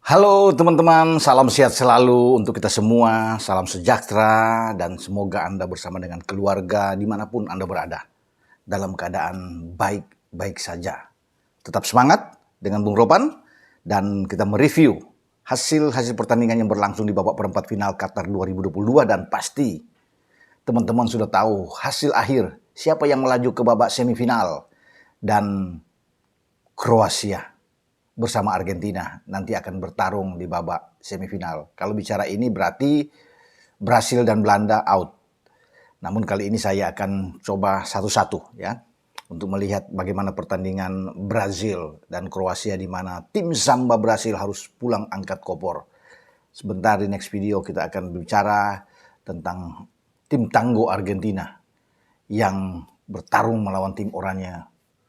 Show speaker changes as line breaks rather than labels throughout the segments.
Halo teman-teman, salam sehat selalu untuk kita semua, salam sejahtera dan semoga Anda bersama dengan keluarga dimanapun Anda berada dalam keadaan baik-baik saja. Tetap semangat dengan Bung Ropan dan kita mereview hasil pertandingan yang berlangsung di babak perempat final Qatar 2022 dan pasti teman-teman sudah tahu hasil akhir siapa yang melaju ke babak semifinal dan Kroasia bersama Argentina nanti akan bertarung di babak semifinal. Kalau bicara ini berarti Brasil dan Belanda out. Namun kali ini saya akan coba satu-satu ya untuk melihat bagaimana pertandingan Brazil dan Kroasia di mana tim Samba Brasil harus pulang angkat kopor. Sebentar di next video kita akan bicara tentang tim tangguh Argentina yang bertarung melawan tim oranye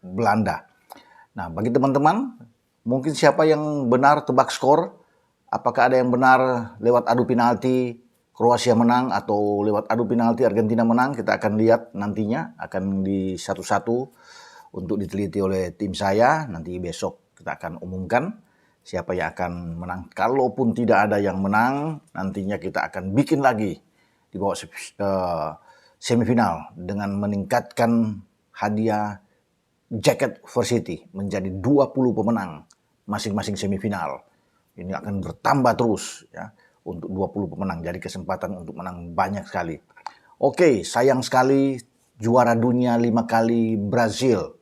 Belanda. Nah, bagi teman-teman mungkin siapa yang benar tebak skor? Apakah ada yang benar lewat adu penalti Kroasia menang atau lewat adu penalti Argentina menang? Kita akan lihat nantinya, akan di satu-satu untuk diteliti oleh tim saya. Nanti besok kita akan umumkan siapa yang akan menang. Kalaupun tidak ada yang menang, nantinya kita akan bikin lagi di bawah semifinal dengan meningkatkan hadiah jaket varsity menjadi 20 pemenang masing-masing semifinal. Ini akan bertambah terus ya untuk 20 pemenang. Jadi kesempatan untuk menang banyak sekali. Oke, sayang sekali juara dunia 5 kali Brazil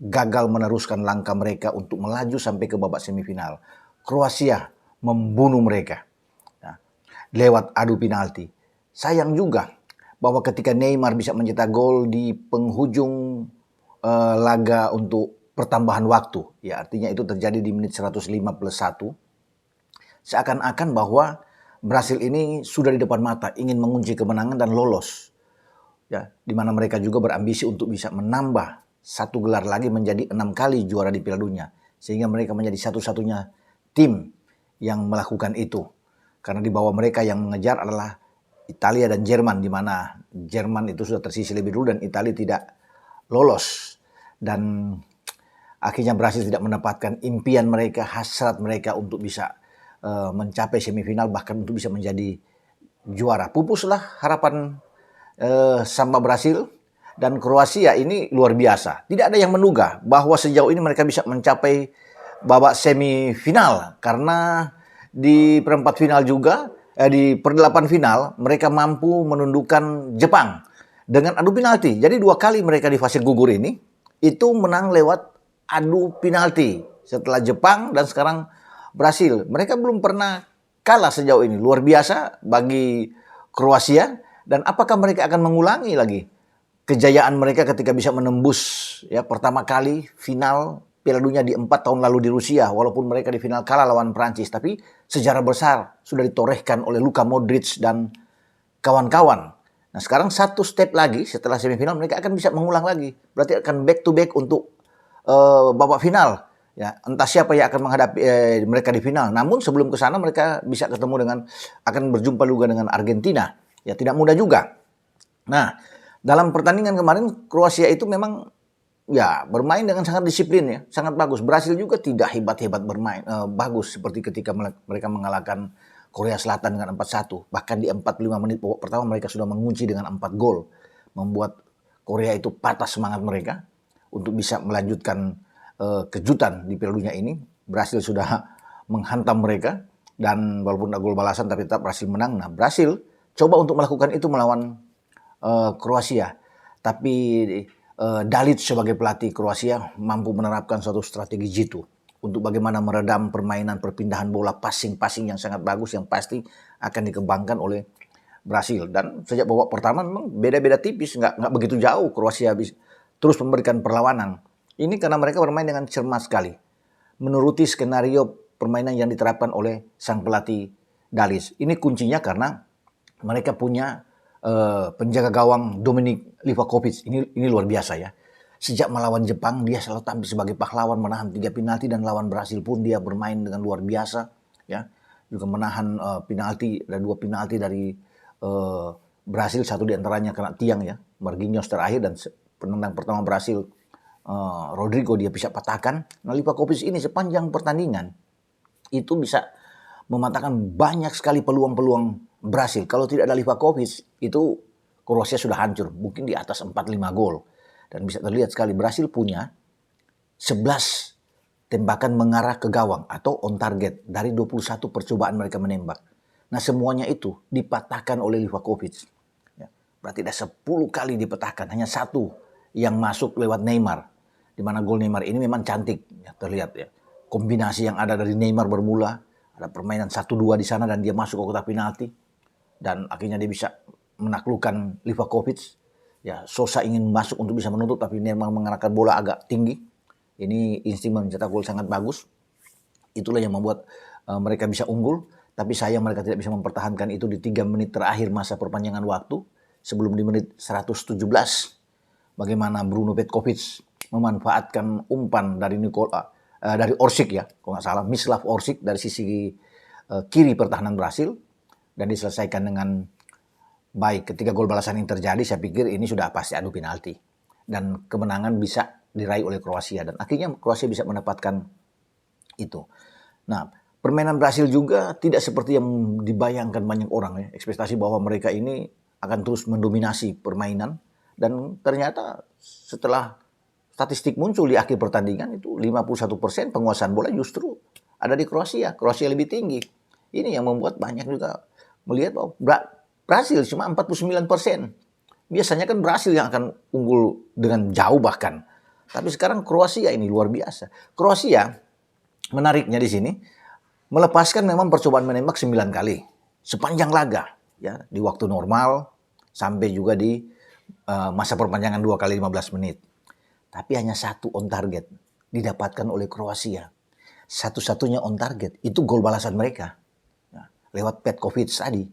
gagal meneruskan langkah mereka untuk melaju sampai ke babak semifinal. Kroasia membunuh mereka ya, lewat adu penalti. Sayang juga bahwa ketika Neymar bisa mencetak gol di penghujung laga untuk pertambahan waktu, ya artinya itu terjadi di menit 105+1. Seakan-akan bahwa Brasil ini sudah di depan mata, ingin mengunci kemenangan dan lolos. Ya, di mana mereka juga berambisi untuk bisa menambah satu gelar lagi menjadi 6 kali juara di Piala Dunia. Sehingga mereka menjadi satu-satunya tim yang melakukan itu. Karena di bawah mereka yang mengejar adalah Italia dan Jerman, di mana Jerman itu sudah tersisih lebih dulu dan Italia tidak lolos. Dan akhirnya Brasil tidak mendapatkan impian mereka, hasrat mereka untuk bisa mencapai semifinal, bahkan untuk bisa menjadi juara. Pupuslah harapan Samba Brasil dan Kroasia ini luar biasa. Tidak ada yang menduga bahwa sejauh ini mereka bisa mencapai babak semifinal. Karena di perempat final juga, di perdelapan final mereka mampu menundukkan Jepang dengan adu penalti. Jadi 2 kali mereka di fase gugur ini itu menang lewat adu penalti setelah Jepang dan sekarang Brasil. Mereka belum pernah kalah sejauh ini. Luar biasa bagi Kroasia. Dan apakah mereka akan mengulangi lagi kejayaan mereka ketika bisa menembus ya pertama kali final Piala Dunia di 4 tahun lalu di Rusia. Walaupun mereka di final kalah lawan Prancis. Tapi sejarah besar sudah ditorehkan oleh Luka Modric dan kawan-kawan. Nah sekarang satu step lagi setelah semifinal mereka akan bisa mengulang lagi. Berarti akan back to back untuk babak final. Ya, entah siapa yang akan menghadapi mereka di final. Namun sebelum ke sana mereka bisa ketemu dengan, akan berjumpa juga dengan Argentina. Ya tidak mudah juga. Nah dalam pertandingan kemarin Kroasia itu memang ya bermain dengan sangat disiplin ya, sangat bagus. Brasil juga tidak hebat-hebat bermain bagus seperti ketika mereka mengalahkan Korea Selatan dengan 4-1. Bahkan di 45 menit babak pertama mereka sudah mengunci dengan 4 gol. Membuat Korea itu patah semangat mereka untuk bisa melanjutkan kejutan di Piala Dunia ini. Brasil sudah menghantam mereka dan walaupun ada gol balasan tapi tetap Brasil menang. Nah Brasil coba untuk melakukan itu melawan Kroasia. Tapi Dalic sebagai pelatih Kroasia mampu menerapkan suatu strategi jitu untuk bagaimana meredam permainan perpindahan bola passing-passing yang sangat bagus yang pasti akan dikembangkan oleh Brasil. Dan sejak babak pertama memang beda-beda tipis, nggak begitu jauh Kroasia terus memberikan perlawanan. Ini karena mereka bermain dengan cermat sekali, menuruti skenario permainan yang diterapkan oleh sang pelatih Dalic. Ini kuncinya karena mereka punya penjaga gawang Dominik Livakovic. Ini luar biasa ya. Sejak melawan Jepang dia selalu tampil sebagai pahlawan, menahan 3 penalti dan lawan Brasil pun dia bermain dengan luar biasa ya. Juga menahan penalti, ada 2 penalti dari Brasil, satu diantaranya kena tiang ya, Marquinhos terakhir, dan penendang pertama Brasil Rodrigo dia bisa patahkan. Nah Livakovic ini sepanjang pertandingan itu bisa mematahkan banyak sekali peluang-peluang Brasil. Kalau tidak ada Livakovic, itu Kroasia sudah hancur, mungkin di atas 4-5 gol. Dan bisa terlihat sekali Brasil punya 11 tembakan mengarah ke gawang atau on target dari 21 percobaan mereka menembak. Nah, semuanya itu dipatahkan oleh Livakovic. Ya, berarti ada 10 kali dipatahkan, hanya satu yang masuk lewat Neymar. Di mana gol Neymar ini memang cantik, ya, terlihat ya. Kombinasi yang ada dari Neymar bermula, ada permainan 1-2 di sana dan dia masuk ke kotak penalti. Dan akhirnya dia bisa menaklukkan Livakovic. Ya, Sosa ingin masuk untuk bisa menutup tapi Neymar mengarahkan bola agak tinggi. Ini insting mencetak gol sangat bagus. Itulah yang membuat mereka bisa unggul. Tapi sayang mereka tidak bisa mempertahankan itu di 3 menit terakhir masa perpanjangan waktu. Sebelum di menit 117. Bagaimana Bruno Petkovic memanfaatkan umpan dari dari Orsic ya. Kalau nggak salah, Mislav Orsic dari sisi kiri pertahanan Brasil. Dan diselesaikan dengan baik. Ketika gol balasan yang terjadi, saya pikir ini sudah pasti adu penalti. Dan kemenangan bisa diraih oleh Kroasia. Dan akhirnya Kroasia bisa mendapatkan itu. Nah, permainan Brasil juga tidak seperti yang dibayangkan banyak orang ya. Ekspektasi bahwa mereka ini akan terus mendominasi permainan. Dan ternyata setelah statistik muncul di akhir pertandingan itu 51% penguasaan bola justru ada di Kroasia. Kroasia lebih tinggi. Ini yang membuat banyak juga melihat bahwa Brasil cuma 49%. Biasanya kan Brasil yang akan unggul dengan jauh bahkan. Tapi sekarang Kroasia ini luar biasa. Kroasia menariknya di sini melepaskan memang percobaan menembak 9 kali sepanjang laga ya, di waktu normal sampai juga di masa perpanjangan 2 kali 15 menit. Tapi hanya satu on target didapatkan oleh Kroasia. Satu-satunya on target itu gol balasan mereka. Ya, lewat Petkovic tadi.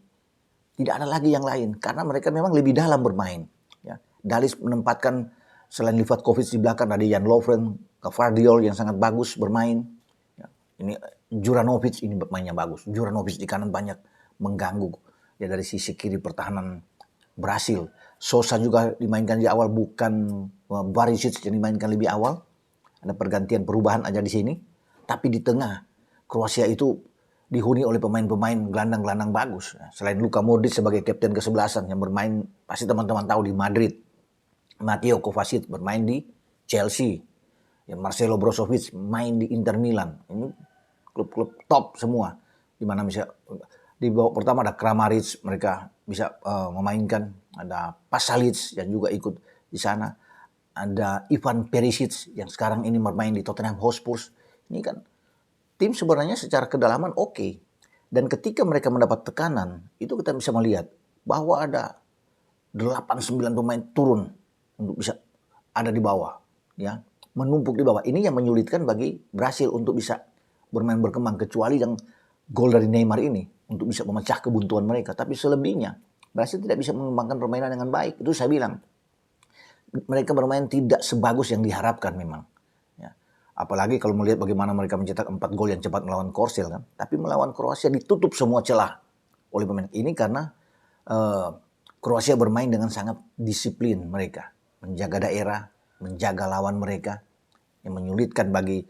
Tidak ada lagi yang lain karena mereka memang lebih dalam bermain. Ya. Dalis menempatkan selain Livakovic di belakang ada Jan Lovren, Gvardiol yang sangat bagus bermain. Ya. Ini Juranovic ini bermainnya bagus. Juranovic di kanan banyak mengganggu ya dari sisi kiri pertahanan Brasil. Sosa juga dimainkan di awal, bukan Barisic yang dimainkan lebih awal. Ada pergantian perubahan aja di sini. Tapi di tengah Kroasia itu dihuni oleh pemain-pemain gelandang-gelandang bagus. Selain Luka Modric sebagai kapten ke-11 yang bermain, pasti teman-teman tahu, di Madrid. Mateo Kovacic bermain di Chelsea. Ya, Marcelo Brozovic main di Inter Milan. Ini klub-klub top semua. Di mana misalnya di babak pertama ada Kramaric, mereka bisa memainkan. Ada Pasalic yang juga ikut di sana. Ada Ivan Perisic yang sekarang ini bermain di Tottenham Hotspur. Ini kan tim sebenarnya secara kedalaman oke. Dan ketika mereka mendapat tekanan, itu kita bisa melihat bahwa ada 8-9 pemain turun untuk bisa ada di bawah, ya, menumpuk di bawah. Ini yang menyulitkan bagi Brasil untuk bisa bermain berkembang, kecuali yang gol dari Neymar ini untuk bisa memecah kebuntuan mereka. Tapi selebihnya Brasil tidak bisa mengembangkan permainan dengan baik. Itu saya bilang, mereka bermain tidak sebagus yang diharapkan memang. Ya. Apalagi kalau melihat bagaimana mereka mencetak 4 gol yang cepat melawan Korsel kan. Tapi melawan Kroasia ditutup semua celah oleh pemain. Ini karena Kroasia bermain dengan sangat disiplin mereka. Menjaga daerah, menjaga lawan mereka. Yang menyulitkan bagi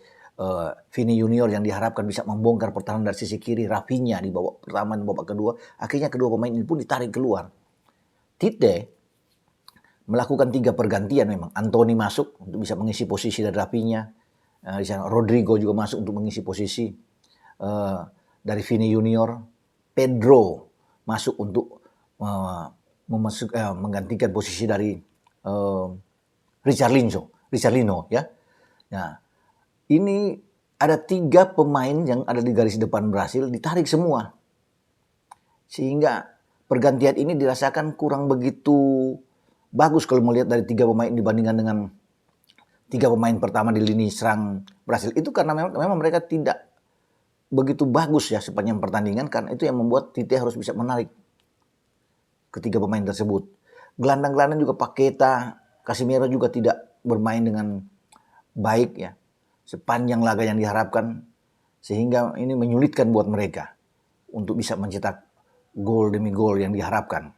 Vini Junior yang diharapkan bisa membongkar pertahanan dari sisi kiri. Rafinha di babak pertama dan babak kedua. Akhirnya kedua pemain ini pun ditarik keluar. Tite melakukan 3 pergantian memang. Anthony masuk untuk bisa mengisi posisi dari Rafinha. Di sana Rodrigo juga masuk untuk mengisi posisi dari Vini Junior. Pedro masuk untuk menggantikan posisi dari Richarlison ya. Nah, ini ada 3 pemain yang ada di garis depan Brasil ditarik semua. Sehingga pergantian ini dirasakan kurang begitu bagus kalau melihat dari 3 pemain dibandingkan dengan 3 pemain pertama di lini serang Brasil. Itu karena memang mereka tidak begitu bagus ya sepanjang pertandingan, karena itu yang membuat Tite harus bisa menarik ketiga pemain tersebut. Gelandang-gelandang juga Paqueta, Casemiro juga tidak bermain dengan baik ya sepanjang laga yang diharapkan, sehingga ini menyulitkan buat mereka untuk bisa mencetak gol demi gol yang diharapkan.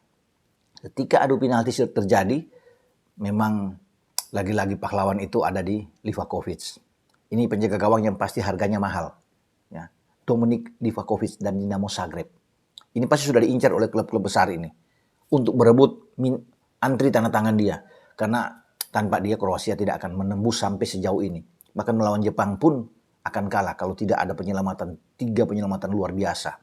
Ketika adu penalti terjadi, memang lagi-lagi pahlawan itu ada di Livakovic. Ini penjaga gawang yang pasti harganya mahal. Ya. Dominik Livakovic dan Dinamo Zagreb. Ini pasti sudah diincar oleh klub-klub besar ini untuk berebut antri tanda tangan dia. Karena tanpa dia Kroasia tidak akan menembus sampai sejauh ini. Bahkan melawan Jepang pun akan kalah kalau tidak ada penyelamatan, 3 penyelamatan luar biasa.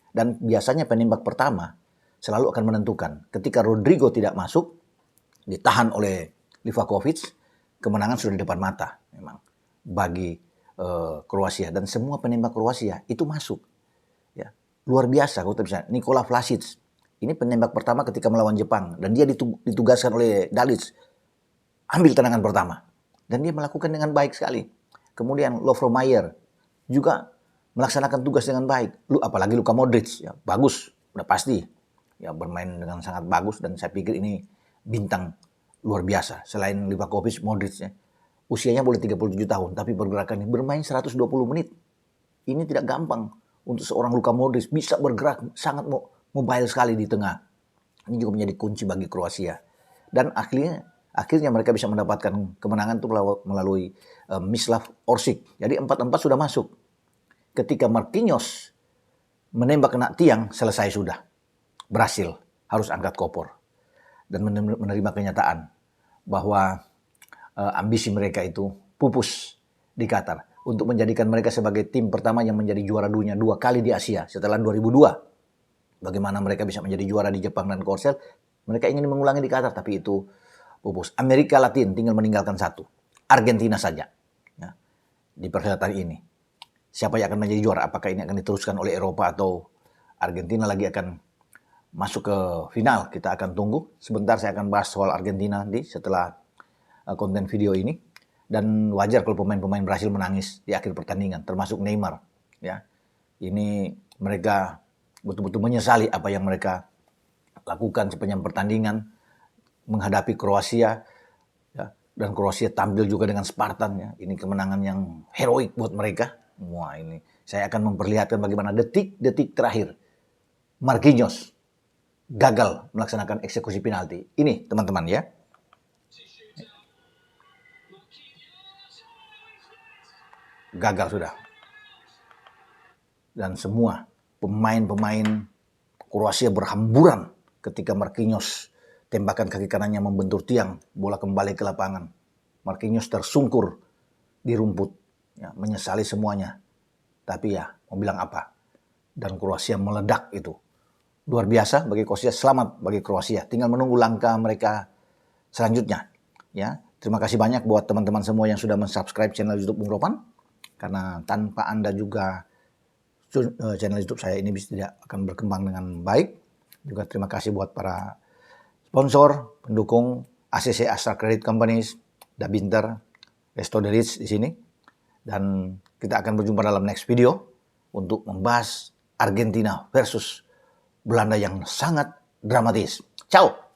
Dan biasanya penembak pertama selalu akan menentukan. Ketika Rodrigo tidak masuk, ditahan oleh Livakovic, kemenangan sudah di depan mata memang bagi Kroasia. Dan semua penembak Kroasia itu masuk. Ya, luar biasa. Kalau bisa, Nikola Vlasic, ini penembak pertama ketika melawan Jepang. Dan dia ditugaskan oleh Dalic, ambil tendangan pertama. Dan dia melakukan dengan baik sekali. Kemudian Lovro Mayer juga melaksanakan tugas dengan baik. Apalagi Luka Modric, ya, bagus, udah pasti. Ya, bermain dengan sangat bagus dan saya pikir ini bintang luar biasa. Selain Livakovic, Modric, ya, usianya boleh 37 tahun, tapi pergerakannya bermain 120 menit. Ini tidak gampang untuk seorang Luka Modric bisa bergerak sangat mobile sekali di tengah. Ini juga menjadi kunci bagi Kroasia. Dan akhirnya mereka bisa mendapatkan kemenangan itu melalui Mislav Orsic. Jadi 4-4 sudah masuk. Ketika Marquinhos menembak kena tiang, selesai sudah. Berhasil, harus angkat kopor. Dan menerima kenyataan bahwa ambisi mereka itu pupus di Qatar untuk menjadikan mereka sebagai tim pertama yang menjadi juara dunia 2 kali di Asia setelah 2002. Bagaimana mereka bisa menjadi juara di Jepang dan Korsel, mereka ingin mengulangi di Qatar, tapi itu pupus. Amerika Latin tinggal meninggalkan 1, Argentina saja, ya, di perhelatan ini. Siapa yang akan menjadi juara? Apakah ini akan diteruskan oleh Eropa atau Argentina lagi akan masuk ke final? Kita akan tunggu. Sebentar saya akan bahas soal Argentina nanti setelah konten video ini. Dan wajar kalau pemain-pemain berhasil menangis di akhir pertandingan, termasuk Neymar. Ya, ini mereka betul-betul menyesali apa yang mereka lakukan sepanjang pertandingan menghadapi Kroasia. Ya, dan Kroasia tampil juga dengan Spartan. Ya. Ini kemenangan yang heroik buat mereka. Wah, ini saya akan memperlihatkan bagaimana detik-detik terakhir Marquinhos gagal melaksanakan eksekusi penalti. Ini teman-teman ya. Gagal sudah. Dan semua pemain-pemain Kroasia berhamburan ketika Marquinhos tembakan kaki kanannya membentur tiang, bola kembali ke lapangan. Marquinhos tersungkur di rumput, ya, menyesali semuanya. Tapi ya, mau bilang apa? Dan Kroasia meledak itu. Luar biasa bagi Kroasia, selamat bagi Kroasia. Tinggal menunggu langkah mereka selanjutnya. Ya, terima kasih banyak buat teman-teman semua yang sudah mensubscribe channel YouTube Bung Ropan. Karena tanpa Anda juga channel YouTube saya ini bisa tidak akan berkembang dengan baik. Juga terima kasih buat para sponsor, pendukung ACC Astra Credit Companies, Dabinter, Resto The Rich di sini. Dan kita akan berjumpa dalam next video untuk membahas Argentina versus Belanda yang sangat dramatis. Ciao!